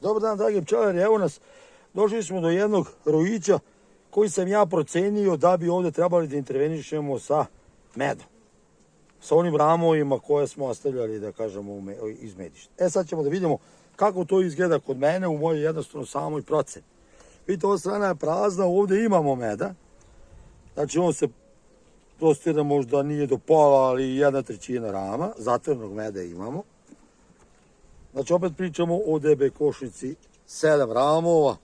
Dobar dan, dragi pčelari, evo nas, došli smo do jednog rojića koji sam ja procenio da bi ovde trebali da intervenišemo sa medom. Sa onim ramovima koje smo ostavljali, da kažemo, iz medišta. Sad ćemo da vidimo kako to izgleda kod mene u mojoj jednostavno samoj proceni. Vidite, ova strana je prazna, ovde imamo meda. Znači, on se prostire možda nije do pola, ali 1/3 rama, zatvorenog meda imamo. Znači, opet pričamo o DB košnici, 7 ramova.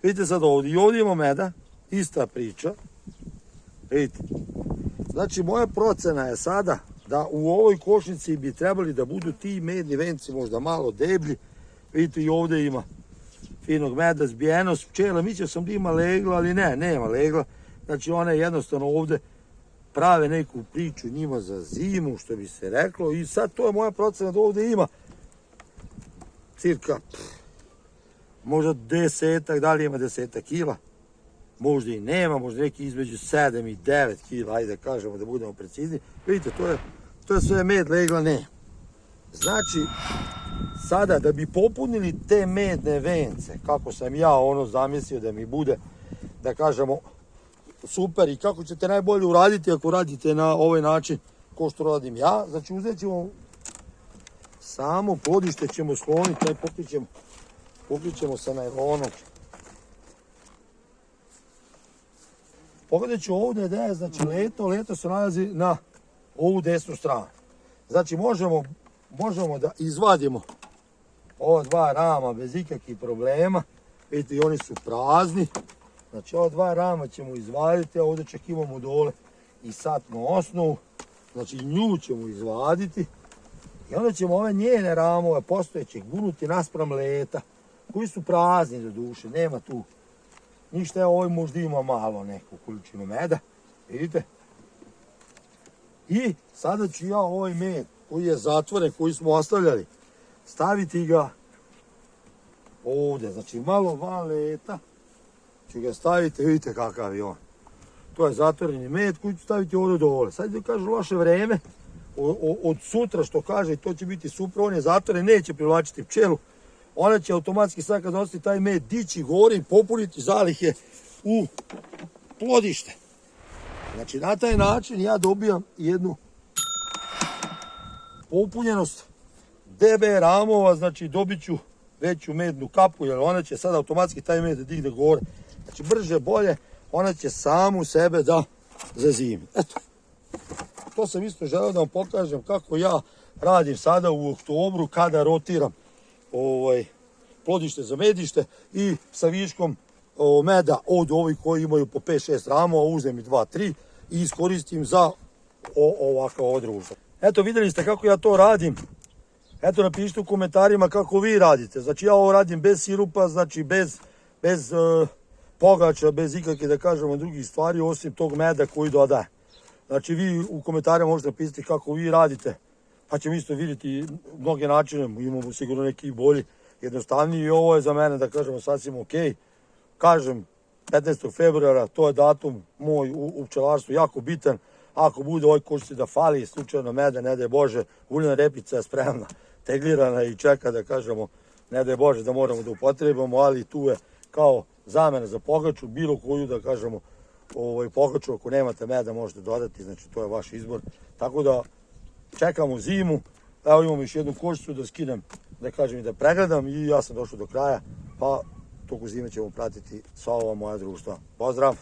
Vidite sad ovdje, i ovdje imamo meda, ista priča. Vidite. Znači, moja procena je sada da u ovoj košnici bi trebali da budu ti medni venci možda malo deblji. Vidite, i ovdje ima finog meda, zbijenost, pčela. Mislio sam da ima legla, ali ne, nema legla. Znači, one jednostavno ovdje prave neku priču njima za zimu, što bi se reklo. I sad to je moja procena da ovdje ima cirka možda 10, da li ima 10 kila, možda i nema, možda neki između 7 i 9 kila, ajde da kažemo da budemo precizni. Vidite, to je sve med, legla ne. Znači, sada da bi popunili te medne vence, kako sam ja zamislio da mi bude, da kažemo, super, i kako ćete najbolje uraditi ako radite na ovaj način ko što radim ja, znači uzet ćemo samo plodište, ćemo skloniti, pokrićemo sa najlonom. Pogledat ću ovdje da je, znači, leto se nalazi na ovu desnu stranu. Znači, možemo da izvadimo ova dva rama bez ikakvih problema. Vidite, i oni su prazni. Znači, ova dva rama ćemo izvaditi, a ovdje čak imamo dole i satnu osnovu. Znači, nju ćemo izvaditi. I onda ćemo ove njene ramove postojećeg gurnuti naspram leta, koji su prazni do duše, nema tu ništa. Ovo možda ima malo neku količinu meda, vidite. I sada ću ja ovaj med koji je zatvoren, koji smo ostavljali, staviti ga ovdje, znači malo van leta, ću ga staviti, vidite kakav je on. To je zatvoreni med koji ću staviti ovdje dole. Sad da kažu loše vreme, od sutra što kaže, to će biti super, on je zatvoren, neće privlačiti pčelu. Ona će automatski sad kad nositi taj med dići gore i popuniti zalihe u plodište. Znači, na taj način ja dobijam jednu popunjenost DB ramova, znači dobit ću veću mednu kapu, jer ona će sad automatski taj med da digne gore. Znači, brže, bolje, ona će samu sebe da zazimi. Eto, to sam isto želeo da vam pokažem kako ja radim sada u oktobru kada rotiram plodište za medište i sa viškom meda od ovih koji imaju po 5-6 ramova, uzem i 2-3 i iskoristim za ovakav društvo. Eto, vidjeli ste kako ja to radim. Eto, napišite u komentarima kako vi radite. Znači, ja ovo radim bez sirupa, znači bez pogača, bez ikakve, da kažemo, drugih stvari, osim tog meda koji dodaje. Znači, vi u komentarima možete napisati kako vi radite, pa ćemo isto vidjeti mnoge načine, imamo sigurno neki bolji, jednostavniji, i ovo je za mene, da kažemo, sasvim ok. Kažem, 15. februara, to je datum moj u pčelarstvu, jako bitan. Ako bude ovoj košnici da fali slučajno meda, ne daj Bože, uljana repica je spremna, teglirana i čeka, da kažemo, ne daj Bože da moramo da upotrebamo, ali tu je kao zamena za pogaču, bilo koju, da kažemo, pogaču, ako nemate meda možete dodati, znači to je vaš izbor. Tako da čekamo zimu, evo imamo još jednu košnicu da skinem, da kažem, i da pregledam, i ja sam došao do kraja, pa toku zime ćemo pratiti sva ova moja društva. Pozdrav!